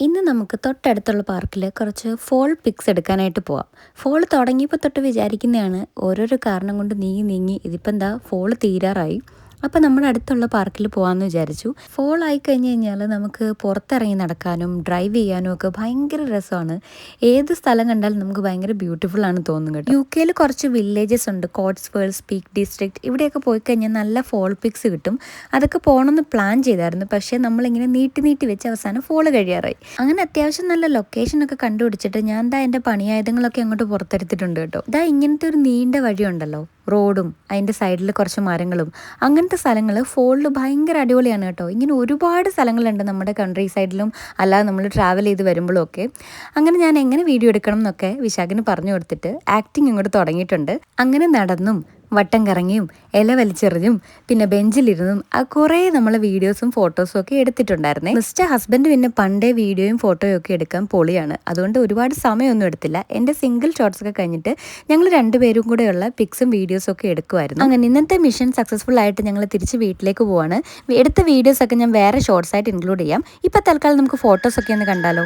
ഇന്ന് നമുക്ക് തൊട്ടടുത്തുള്ള പാർക്കിൽ കുറച്ച് ഫോൾ പിക്സ് എടുക്കാനായിട്ട് പോവാം. ഫോൾ തുടങ്ങിയപ്പോൾ തൊട്ട് വിചാരിക്കുന്നതാണ്, ഓരോരോ കാരണം കൊണ്ട് നീങ്ങി ഇതിപ്പോൾ എന്താ ഫോൾ തീരാറായി. അപ്പോൾ നമ്മുടെ അടുത്തുള്ള പാർക്കിൽ പോകാമെന്ന് വിചാരിച്ചു. ഫോൾ ആയി കഴിഞ്ഞാൽ നമുക്ക് പുറത്തിറങ്ങി നടക്കാനും ഡ്രൈവ് ചെയ്യാനും ഒക്കെ ഭയങ്കര രസമാണ്. ഏത് സ്ഥലം കണ്ടാലും നമുക്ക് ഭയങ്കര ബ്യൂട്ടിഫുൾ ആണ് തോന്നും കേട്ടോ. UK കുറച്ച് വില്ലേജസ് ഉണ്ട്, കോട്സ്വേൾസ്, പീക്ക് ഡിസ്ട്രിക്ട്. ഇവിടെയൊക്കെ പോയി കഴിഞ്ഞാൽ നല്ല ഫോൾ പിക്സ് കിട്ടും. അതൊക്കെ പോകണമെന്ന് പ്ലാൻ ചെയ്തായിരുന്നു, പക്ഷേ നമ്മളിങ്ങനെ നീട്ടി വെച്ച് അവസാനം ഫോൾ കഴിയാറായി. അങ്ങനെ അത്യാവശ്യം നല്ല ലൊക്കേഷനൊക്കെ കണ്ടുപിടിച്ചിട്ട് ഞാൻ എൻ്റെ പണിയായുധങ്ങളൊക്കെ അങ്ങോട്ട് പുറത്തെടുത്തിട്ടുണ്ട് കേട്ടോ. ഇങ്ങനത്തെ ഒരു നീണ്ട വഴിയുണ്ടല്ലോ, റോഡും അതിൻ്റെ സൈഡിൽ കുറച്ച് മരങ്ങളും, അങ്ങനത്തെ സ്ഥലങ്ങൾ ഫോളിൽ ഭയങ്കര അടിപൊളിയാണ് കേട്ടോ. ഇങ്ങനെ ഒരുപാട് സ്ഥലങ്ങളുണ്ട് നമ്മുടെ കൺട്രി സൈഡിലും അല്ലാതെ നമ്മൾ ട്രാവൽ ചെയ്ത് വരുമ്പോഴും ഒക്കെ. അങ്ങനെ ഞാൻ എങ്ങനെ വീഡിയോ എടുക്കണം എന്നൊക്കെ വിശാഖിന് പറഞ്ഞു കൊടുത്തിട്ട് ആക്ടിങ് ഇങ്ങോട്ട് തുടങ്ങിയിട്ടുണ്ട്. അങ്ങനെ നടന്നും വട്ടം കറങ്ങിയും ഇല വലിച്ചെറിഞ്ഞും പിന്നെ ബെഞ്ചിലിരുന്നും കുറേ നമ്മൾ വീഡിയോസും ഫോട്ടോസും ഒക്കെ എടുത്തിട്ടുണ്ടായിരുന്നേ. മിസ്റ്റർ ഹസ്ബൻഡ് പിന്നെ പണ്ടേ വീഡിയോയും ഫോട്ടോയും ഒക്കെ എടുക്കാൻ പൊളിയാണ്, അതുകൊണ്ട് ഒരുപാട് സമയമൊന്നും എടുത്തില്ല. എൻ്റെ സിംഗിൾ ഷോട്ട്സ് ഒക്കെ കഴിഞ്ഞിട്ട് ഞങ്ങൾ രണ്ടുപേരും കൂടെയുള്ള പിക്സും വീഡിയോസും ഒക്കെ എടുക്കുമായിരുന്നു. അങ്ങനെ ഇന്നത്തെ മിഷൻ സക്സസ്ഫുൾ ആയിട്ട് ഞങ്ങൾ തിരിച്ച് വീട്ടിലേക്ക് പോവാണ്. എടുത്ത വീഡിയോസൊക്കെ ഞാൻ വേറെ ഷോർട്സ് ആയിട്ട് ഇൻക്ലൂഡ് ചെയ്യാം. ഇപ്പം തൽക്കാലം നമുക്ക് ഫോട്ടോസൊക്കെ ഒന്ന് കണ്ടാലോ.